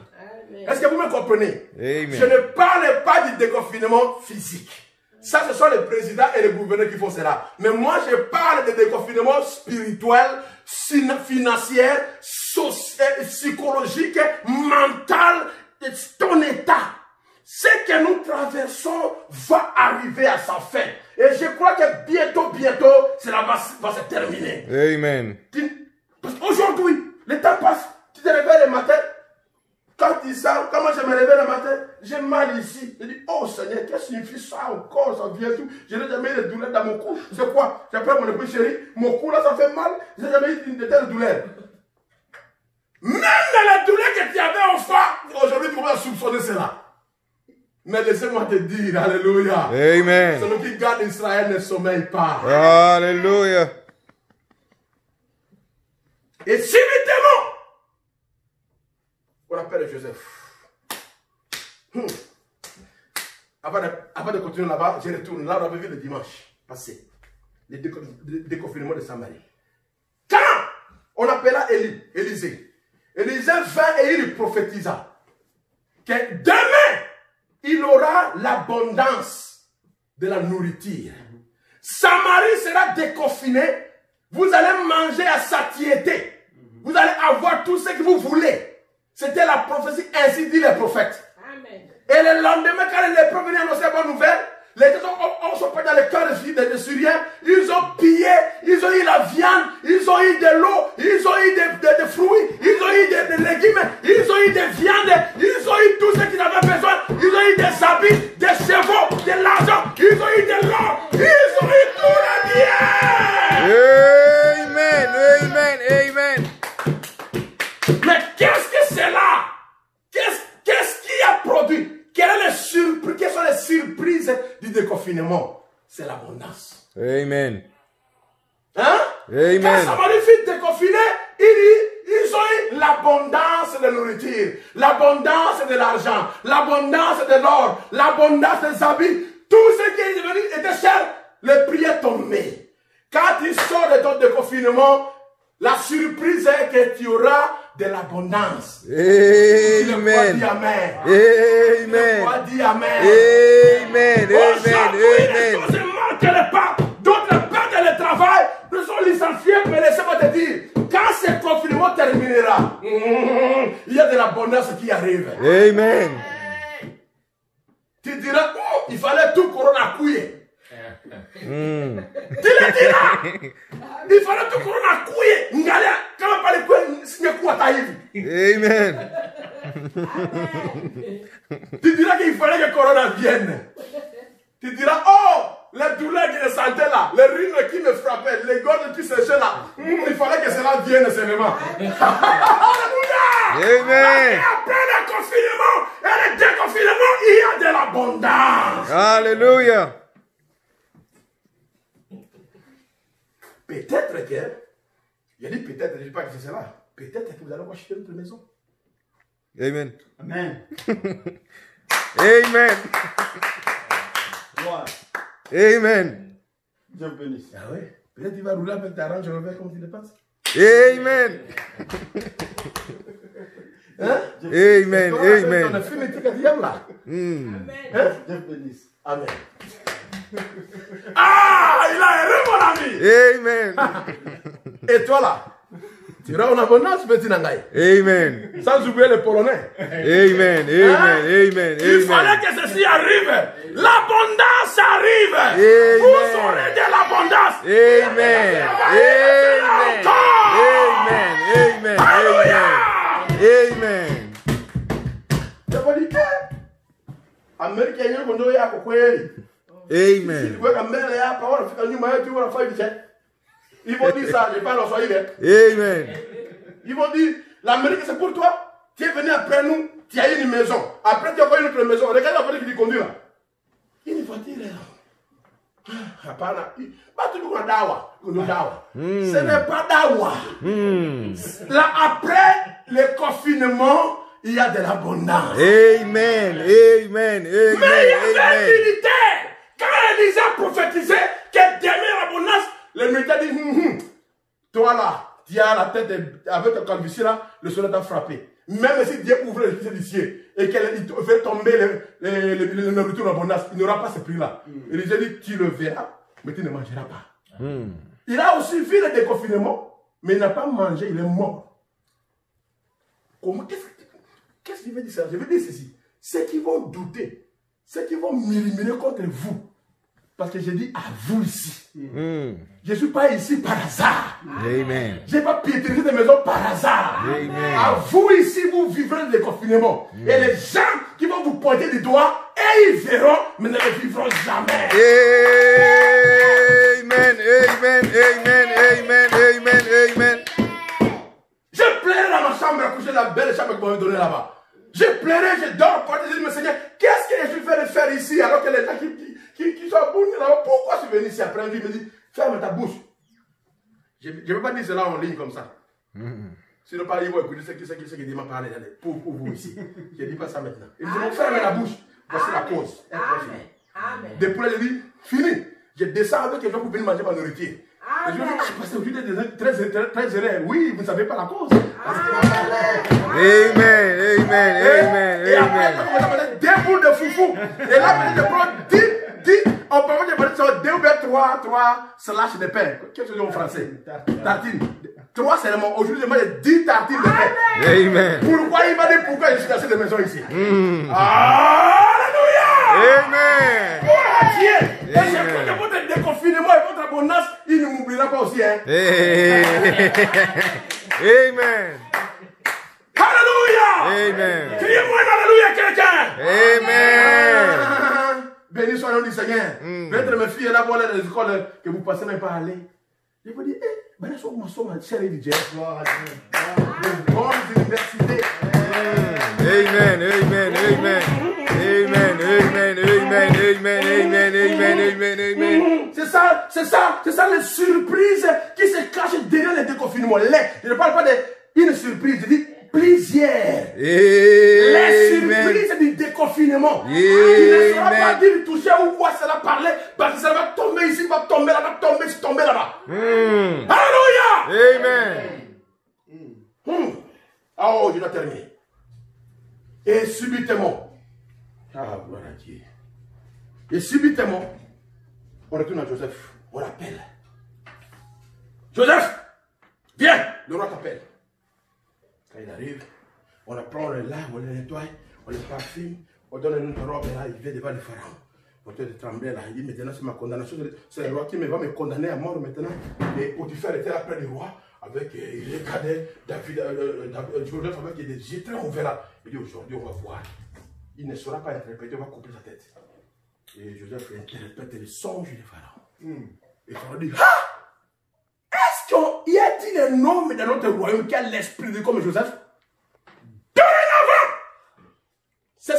Est-ce que vous me comprenez? Amen. Je ne parle pas du déconfinement physique. Ça, ce sont les présidents et les gouverneurs qui font cela. Mais moi, je parle de déconfinement spirituel, financier, psychologique, mental, de ton état. Ce que nous traversons va arriver à sa fin. Et je crois que bientôt, cela va se terminer. Amen. Parce qu'aujourd'hui, le temps passe. Tu te réveilles le matin. Quand tu sens, comment je me réveille le matin, j'ai mal ici. Je dis, oh Seigneur, qu'est-ce que signifie ça encore? Ça vient tout. Je n'ai jamais eu de douleur dans mon cou. C'est quoi? J'appelle mon épouse chérie. Mon cou là, ça fait mal. Je n'ai jamais eu de telle douleur. Même dans la douleur que tu avais enfant, aujourd'hui tu vas soupçonner cela. Mais laissez-moi te dire, alléluia. Amen. Celui qui garde Israël ne sommeille pas. Alléluia. Et subitement, on appelle Joseph. Avant de continuer là-bas, je retourne là, on avait vu le dimanche passé. Le déconfinement de Samarie. Quand on appela Élisée vint et il prophétisa que demain, il aura l'abondance de la nourriture. Samarie sera déconfinée. Vous allez manger à satiété. Vous allez avoir tout ce que vous voulez. C'était la prophétie, ainsi dit les prophètes. Amen. Et le lendemain, quand les prophètes venaient annoncer la bonne nouvelle, les gens sont pas dans le camp des Syriens. Ils ont pillé, ils ont eu la viande, ils ont eu de l'eau, ils ont eu des fruits, ils ont eu des légumes, ils ont eu des viandes, ils ont eu tout ce qu'ils avaient besoin. Ils ont eu des habits, des chevaux, de l'argent, ils ont eu de l'or, ils ont eu tout le bien. Amen. Amen. Amen. Mais qu'est-ce que c'est là? Qu'est-ce qui a produit? Quelles sont les surprises du déconfinement? C'est l'abondance. Amen. Hein? Amen. Quand Samarie fut déconfinée, ils ont eu l'abondance de nourriture, l'abondance de l'argent, l'abondance de l'or, l'abondance des habits. Tout ce qui est devenu était cher, le prix est tombé. Quand tu sors de ton déconfinement, la surprise est que tu auras de l'abondance. Amen. Amen. Amen. Amen. Les choses ne manquent pas. D'autres perdent le travail. Nous sommes licenciés. Mais laissez-moi te dire, quand ce confinement terminera, il y a de l'abondance qui arrive. Amen. Tu diras, oh, il fallait tout corona couiller. Tu le diras. Il fallait tout corona couiller. Quand on parle de signer quoi taïf. Amen. Tu diras qu'il fallait que corona vienne. Tu diras, oh, les douleurs qui me sentaient là, les rhumes qui me frappaient, les gorges qui séchaient là, il fallait que cela vienne seulement. Alléluia. Amen. Après le confinement et le déconfinement, il y a de l'abondance. Alléluia. Peut-être que, je dis peut-être, je ne dis pas que c'est cela, peut-être que vous allez acheter notre maison. Amen. Amen. Amen. Gloire. Amen. Dieu vous bénisse. Ah oui, peut-être qu'il va rouler avec ta range Rover comme tu le penses. Amen. Hein? Amen. Amen. On a fait le quatrième là. Amen. Hein? Dieu vous bénisse. Amen. Ah, il a erré mon ami. Amen. Et toi là, tu auras une abondance, petit Nangaï. Amen. Sans oublier les Polonais. Amen. Amen. Amen. Il fallait Amen. que ceci arrive. L'abondance arrive. Amen. Vous aurez de l'abondance. Amen. Amen. Amen. Amen. Amen. Amen. Je vous dis, Américain, il y a un peu à quoi. Amen. Ils vont dire ça, je parle en Swahili. Amen. Ils vont dire, l'Amérique c'est pour toi. Tu es venu après nous, tu as une maison. Après tu as une autre maison. Regarde la voiture qui conduit là. Une voiture là. Ce n'est pas dawa. Là, après le confinement, il y a de l'abondance. Amen. Amen. Mais il y avait un militaire. Quand Élisée a prophétisé que demain l'abondance, le militaire dit, toi là, tu as la tête avec ta calvitie là, le soleil t'a frappé. Même si Dieu ouvre les cieux du ciel et qu'il fait tomber le nourriture en abondance, il n'aura pas ce prix-là. Élisée dit, tu le verras, mais tu ne mangeras pas. Il a aussi vu le déconfinement, mais il n'a pas mangé, il est mort. Qu'est-ce qu'il veut dire ça? Je veux dire ceci. Ceux qui vont douter, ceux qui vont murmurer contre vous, parce que j'ai dit à vous ici. Je ne suis pas ici par hasard. Amen. Je n'ai pas piétiné des maisons par hasard. Amen. À vous ici, vous vivrez le confinement. Et les gens qui vont vous pointer du doigt, et ils verront, mais ne le vivront jamais. Amen. Amen. Amen. Amen. Amen. Amen. Je plairai dans ma chambre à coucher, la belle chambre qu'on m'a donnée là-bas. Je plairai, je dors, je dis, mais Seigneur, qu'est-ce que je vais faire ici alors que les gens qui sont abonnés là-bas, pourquoi je suis venu ici après un jour, il me dit, ferme ta bouche. Je ne veux pas dire cela en ligne comme ça. Sinon, pas, ils vont écouter ce qui dit m'a parlé pour vous ici. Je ne dis pas ça maintenant. Ils disent, ferme la bouche. Voici la cause. Amen. Depuis là, je dis, fini. Je descends avec les gens pour venir manger ma nourriture. Et je dis, parce que aujourd'hui, très heureux. Oui, vous ne savez pas la cause. Amen. Amen. Amen. Et après, on va mettre 2 boules de foufou. Et là, je prends 10, on peut mettre 2 ou 3 slash de pain. Qu'est-ce que c'est en français? Tartine. 3 seulement. Aujourd'hui, je mets 10 tartines de pain. Amen. Pourquoi il m'a dit pourquoi je suis dans cette maison ici? Alléluia! Amen. Dieu! Et je crois que votre déconfinement et votre abondance, il ne m'oubliera pas aussi. Hein? Amen. Alléluia! Amen. Criez-moi un alléluia, quelqu'un! Amen. Béni soit le nom du Seigneur. Peut-être mes filles là, voilà les écoles que vous passez même pas à aller. Je vous dis, ben là, on m'a chéri du Dieu. Bonnes universités. Amen. Amen. Amen. Amen. Amen. Amen. Amen. Amen. Amen. Amen. Amen. C'est ça les surprises qui se cachent derrière les déconfinements. Je ne parle pas d'une surprise, je dis plusieurs. Les surprises du déconfinement. Il ne sera pas dit de toucher ou voir cela parler, parce que ça va tomber ici, va tomber là-bas, tomber ici, tomber là-bas. Alléluia. Amen. Oh, je dois terminer. Et subitement, gloire à Dieu. Et subitement, on retourne à Joseph. On l'appelle. Joseph, viens, le roi t'appelle. Quand il arrive, on le prend, on le lave, on le nettoie, on le parfume, on donne une robe et là, il vient devant le pharaon. On te trembler là, il dit maintenant c'est ma condamnation, c'est le roi qui va me condamner à mort maintenant. Et Potiphar était après le roi, avec, il regardait David, Joseph avec des yeux très ouverts là. Il dit aujourd'hui on va voir. Il ne saura pas interpréter, on va couper sa tête. Et Joseph interprète les songes du pharaon. Et Pharaon dit, est-ce qu'il y a-t-il un homme dans notre royaume qui a l'esprit de comme Joseph? Dorénavant, c'est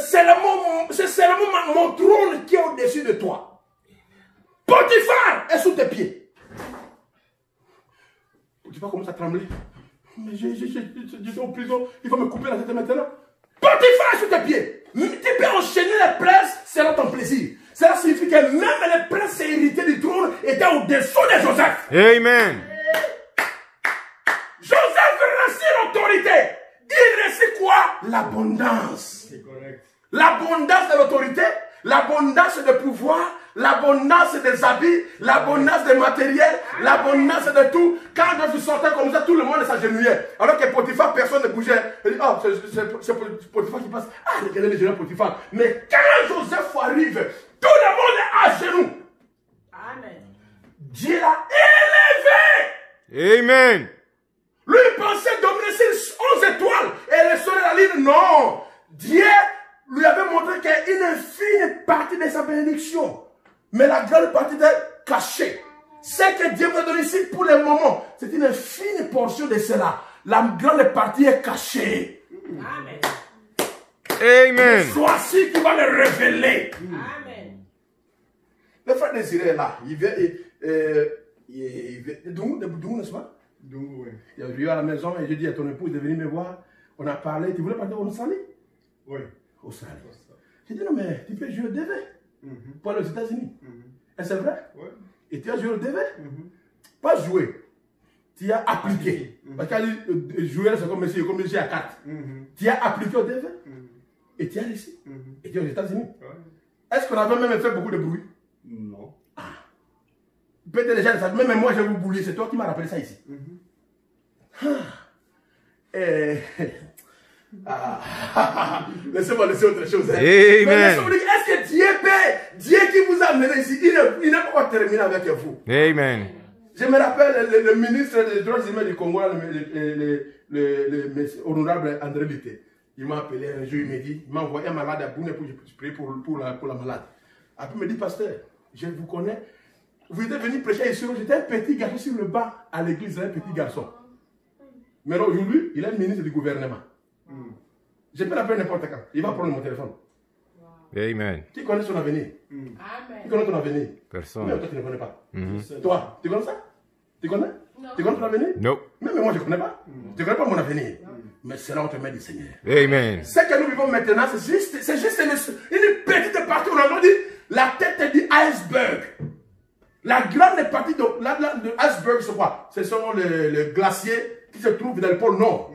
seulement mon trône qui est au-dessus de toi. Potiphar est sous tes pieds. Potiphar commence à trembler. Mais j'étais en prison, il va me couper la tête maintenant. Potiphar est sous tes pieds. Tu peux enchaîner les princes, c'est là ton plaisir. Cela signifie que même les princes héritiers du trône étaient au-dessous de Joseph. Amen. Joseph reçut l'autorité. Il reçut quoi? L'abondance. C'est correct. L'abondance de l'autorité, l'abondance de pouvoir, l'abondance des habits, l'abondance des matériels, l'abondance de tout. Quand je sortais comme ça, tout le monde s'agenouillait. Alors que Potiphar, personne ne bougeait. Il dit, oh, c'est Potiphar qui passe. Ah, regardez les généraux Potiphar. Mais quand Joseph arrive, tout le monde est à genoux. Amen. Dieu l'a élevé. Amen. Lui, il pensait dominer sur 11 étoiles et le soleil la ligne. Non. Dieu lui avait montré qu'une infime partie de sa bénédiction, mais la grande partie est cachée. Ce que Dieu m'a donné ici pour le moment, c'est une infime portion de cela. La grande partie est cachée. Amen. Amen. Voici qui va le révéler. Amen. Le frère Désiré est là. Il vient, d'où, n'est-ce pas? D'où, oui. Il est venu à la maison et j'ai dit à ton épouse de venir me voir. On a parlé. Tu voulais partir au Australie? Oui. Au Australie. J'ai dit non, mais tu peux jouer au DV pour aller aux États-Unis. Et c'est vrai? Oui. Et tu as joué au DV? Pas joué. Tu as appliqué. Parce qu'elle dit jouer, c'est comme monsieur à 4. Tu as appliqué au DV et tu as réussi. Et tu es aux États-Unis. Est-ce qu'on avait même fait beaucoup de bruit? Non. Peut-être déjà, même moi, je vais vous bouler. C'est toi qui m'as rappelé ça ici. Laissez-moi laisser autre chose. Hein. Amen. Est-ce que Dieu paie? Dieu qui vous a amené ici, il n'a pas terminé avec vous. Amen. Je me rappelle le ministre des droits humains du Congo, le honorable André Lité. Il m'a appelé un jour, il m'a envoyé un malade à Boune pour prier pour la malade. Après, il me dit, pasteur, je vous connais. Vous êtes venu prêcher ici. J'étais un petit garçon sur le banc à l'église, un petit garçon. Mais aujourd'hui, il est ministre du gouvernement. Je peux l'appeler n'importe quand. Il va prendre mon téléphone. Amen. Qui connaît son avenir? Amen. Qui connaît ton avenir? Personne. Mais toi, tu ne connais pas. Toi, tu connais ça? Tu connais? Non. Tu connais ton avenir? Non. Même moi, je ne connais pas. Tu ne connais pas mon avenir. Mais c'est là où on te met du Seigneur. Amen. Ce que nous vivons maintenant, c'est juste une petite partie. On a dit, la tête est du iceberg. La grande partie de l'iceberg, c'est quoi? Ce sont les glaciers qui se trouvent dans le pôle Nord.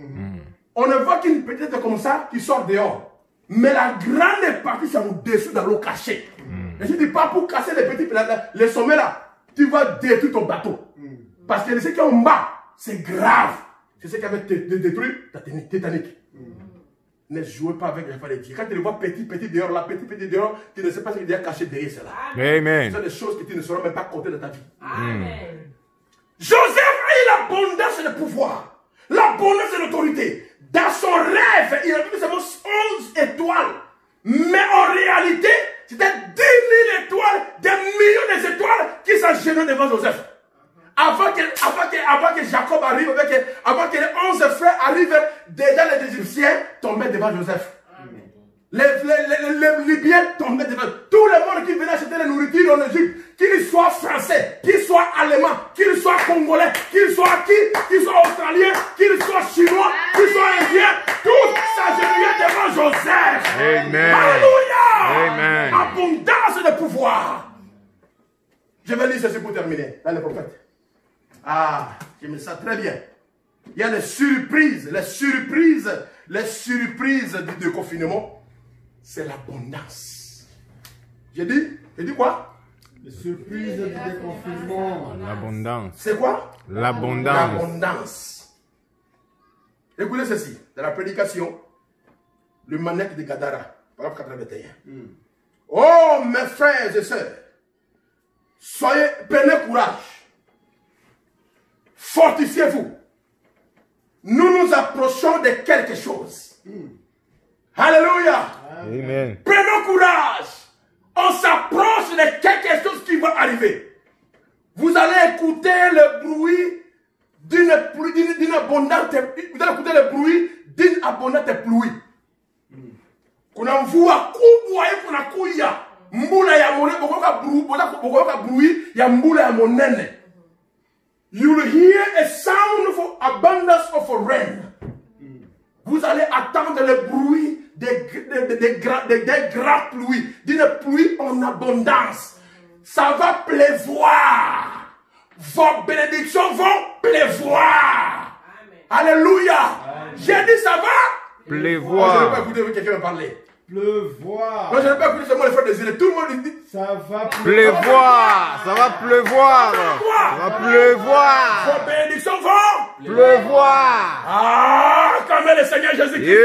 On ne voit qu'une petite comme ça qui sort dehors. Mais la grande partie, c'est au-dessus dans l'eau cachée. Et je ne dis pas pour casser les petits, les sommets là, tu vas détruire ton bateau. Parce que ce qui est en bas, c'est grave. C'est ce qui avait détruit ta Titanic. Ne jouez pas avec les enfants de Dieu. Quand tu les vois petit dehors, là, petit dehors, tu ne sais pas ce qu'il y a caché derrière cela. Amen. Ce sont des choses que tu ne sauras même pas compter dans ta vie. Amen. Joseph a eu l'abondance et le pouvoir, l'abondance et l'autorité. Dans son rêve, il a vu seulement 11 étoiles. Mais en réalité, c'était 10 000 étoiles, des millions d'étoiles qui s'enchaînaient devant Joseph. Avant que Jacob arrive, avant que les 11 frères arrivent, déjà les Égyptiens tombaient devant Joseph. Les Libyens tombaient devant. Tout le monde qui venait acheter la nourriture en Égypte, qu'il soit français, qu'il soit allemand, qu'il soit congolais, qu'il soit australien, qu'il soit chinois, qu'il soit indien, tous s'agenouillaient devant Joseph. Amen. Alléluia. Amen. Abondance de pouvoir. Je vais lire ceci pour terminer. Dans le prophète. Ah, je me sens très bien. Il y a les surprises du déconfinement. C'est l'abondance. J'ai dit quoi? Les surprises du déconfinement. L'abondance. C'est quoi? L'abondance. L'abondance. Écoutez ceci, dans la prédication, le manèque de Gadara, paragraphe 81. Oh, mes frères et sœurs, prenez courage. Fortifiez-vous. Nous nous approchons de quelque chose. Alléluia. Amen. Prenons courage. On s'approche de quelque chose qui va arriver. Vous allez écouter le bruit d'une abondante. Vous allez écouter le bruit d'une abondante pluie. Kuna mvua kubwa kuna kuya. Mbula ya monene bokoka bruit ya mbula ya monene. You will hear a sound of abundance of rain. Vous allez attendre le bruit des grandes pluies, d'une pluie en abondance. Ça va pleuvoir. Vos bénédictions vont pleuvoir. Alléluia. J'ai dit ça va pleuvoir. Je n'ai pas écouté quelqu'un me parler. Pleuvoir. Non, je n'ai pas écouté seulement les frères Désiré. Tout le monde dit Ça va pleuvoir. Ça va pleuvoir. Ça va pleuvoir. vos bénédictions vont Pleuvoir. Ah, comme le Seigneur Jésus-Christ.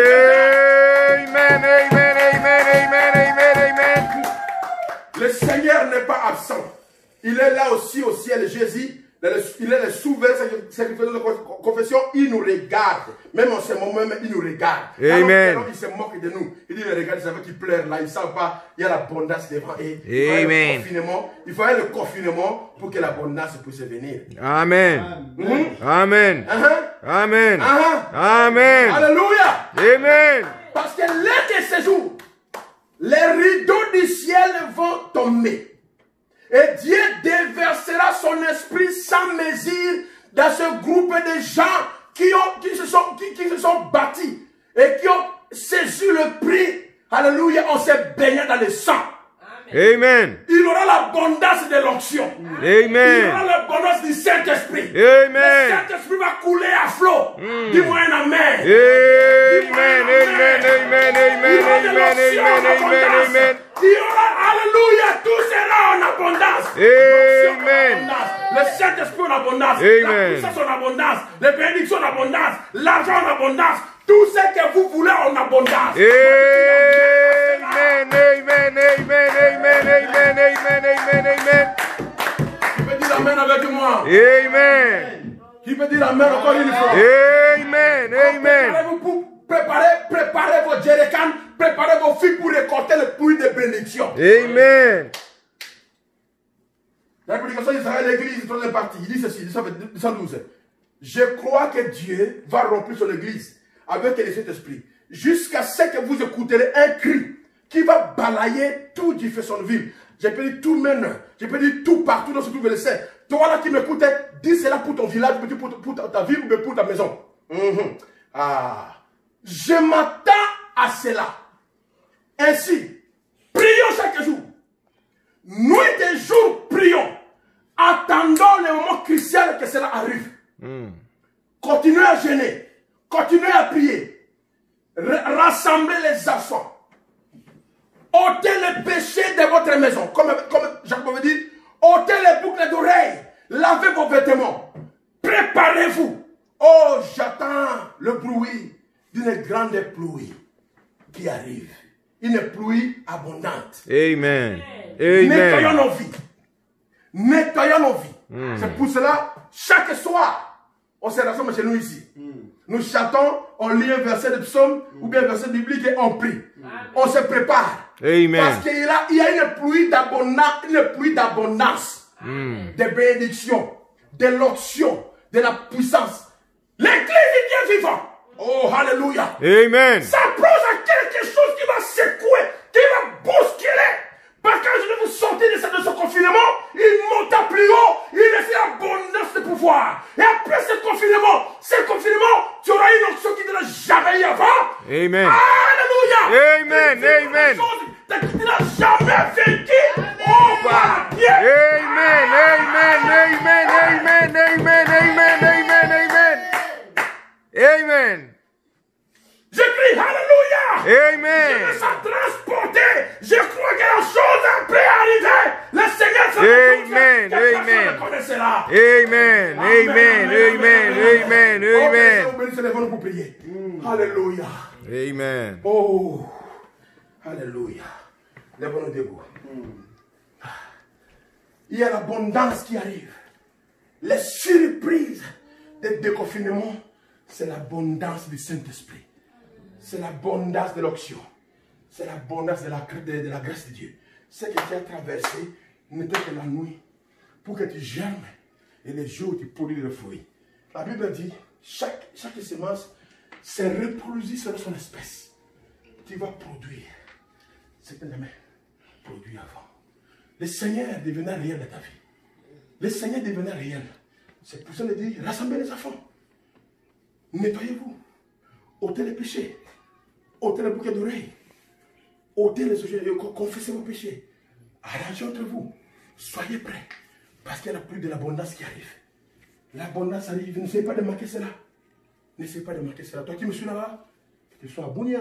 Amen. Amen. Amen. Amen. Amen. Amen. Le Seigneur n'est pas absent. Il est là aussi au ciel. Jésus, il est le souverain sacrificateur de confession. Il nous regarde. Même en ce moment, il nous regarde. Amen. Alors, il se moque de nous. Il dit, regarde, ils savent qu'ils pleurent là. Ils ne savent pas. Il y a l'abondance devant eux. Amen. Il faut le confinement pour que l'abondance puisse venir. Amen. Amen. Amen. Amen. Amen. Alléluia. Amen. Parce que l'un de ces jours, les rideaux du ciel vont tomber. Et Dieu déversera son esprit sans mesure dans ce groupe de gens qui se sont bâtis et qui ont saisi le prix. Alléluia, on s'est baigné dans le sang. Amen. Il aura l'abondance de l'onction. Il Amen. aura l'abondance du Saint-Esprit. Amen. Le Saint-Esprit va couler à flot. Dis-moi un amen. Amen. Amen. Amen. Amen. Amen. Amen. Amen. Amen. Il y aura, alléluia, tout sera en abondance. Amen. Le Saint-Esprit en abondance. Amen. La puissance en abondance. Les bénédictions en abondance. L'argent en abondance. Tout ce que vous voulez en abondance. Amen. Amen. Amen. Amen. Amen. Amen. Amen. Amen. Tu peux dire amen avec moi. Amen. Tu peux dire amen encore une fois. Amen. Amen. Préparez-vous pour préparez vos jerrycans, préparez vos filles pour récolter le fruit de bénédiction. Amen. La prédication d'Israël, l'église, est troisième partie. Il dit ceci, 112. Je crois que Dieu va remplir son église avec le Saint-Esprit jusqu'à ce que vous écouterez un cri qui va balayer tout du Jeffersonville. J'ai peux dire tout maintenant. J'ai peux dire tout partout dans ce que vous le savez. Toi là qui m'écoutes, dis cela pour ton village, pour ta ville ou pour ta maison. Je m'attends à cela. Ainsi, prions chaque jour. Nuit et jour, prions. Attendons le moment crucial que cela arrive. Continuez à jeûner. Continuez à prier. Rassemblez les enfants. ôtez les péchés de votre maison. Comme Jacques m'avait dit, ôtez les boucles d'oreilles. Lavez vos vêtements. Préparez-vous. Oh, j'attends le bruit d'une grande pluie qui arrive. Une pluie abondante. Amen. Nettoyons Amen. nos vies. Nettoyons nos vies. C'est pour cela, chaque soir, on se rassemble chez nous ici. Nous chantons, on lit un verset de psaume ou bien un verset biblique et on prie. On se prépare. Amen. Parce qu'il y a une pluie d'abondance, de bénédiction, de l'onction, de la puissance. L'église est bien vivante. Oh, alléluia. Amen. Ça pose à quelque chose qui va secouer, qui va bousculer. Parce que je vais vous sortir de ce confinement, il monta plus haut, il fait abondance de pouvoir. Et après ce confinement, tu auras une onction qui ne l'a jamais eu avant. Amen. Alléluia. Amen. Amen. Tu n'as jamais vécu. Oh, par Dieu. Amen. Amen. Amen. Amen. Amen. Amen. Amen. Amen. Amen. Je crie alléluia. Amen. Je me sens transporté. Je crois que la chose peut arriver. Le Seigneur s'en Amen. Amen. Amen. Amen. Amen. Amen. Amen. Pour prier. Alléluia. Amen. Oh. Alléluia. Lève-nous debout. Il y a l'abondance qui arrive. Les surprises des déconfinements, c'est l'abondance du Saint-Esprit. C'est l'abondance de l'onction. C'est l'abondance de la grâce de Dieu. Ce que tu as traversé n'était que la nuit pour que tu germes et les jours tu produis le fruit. La Bible dit, chaque semence se reproduit selon son espèce. Tu vas produire ce que tu n'as jamais produit avant. Le Seigneur devenait réel dans ta vie. Le Seigneur devenait réel. C'est pour ça qu'il dit, rassemblez les enfants. Nettoyez-vous. ôtez les péchés. ôtez les bouquets d'oreilles. ôtez les sujets. Confessez vos péchés. Arrangez entre vous. Soyez prêts. Parce qu'il y a plus de l'abondance qui arrive. L'abondance arrive. N'essayez pas de marquer cela. N'essayez pas de marquer cela. Toi qui me suis là-bas, que tu sois à Bounia,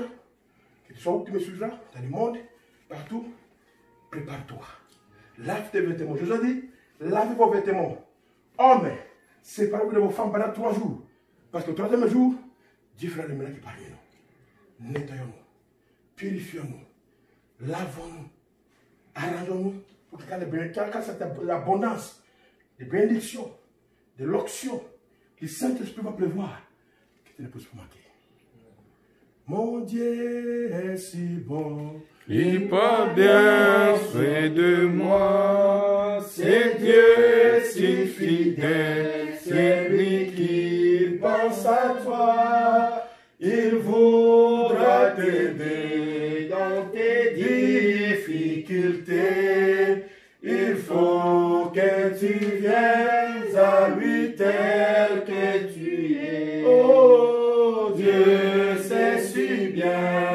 que tu sois où tu me suivras, dans le monde, partout, prépare-toi. Lave tes vêtements. Je vous ai dit, lavez vos vêtements. Hommes, séparez-vous de vos femmes pendant 3 jours. Parce que le 3e jour, Dieu fera le miracle parmi nous. Nettoyons-nous. Purifions-nous. Lavons-nous. Arrangeons-nous pour que quand c'est l'abondance, des bénédictions, de l'onction, le Saint-Esprit va pleuvoir, que tu ne puisses pas manquer. Mon Dieu est si bon. Il porte bien soin de moi, c'est Dieu si fidèle, c'est lui qui pense à toi, il voudra t'aider dans tes difficultés, il faut tel que tu es. Oh, Dieu sait si bien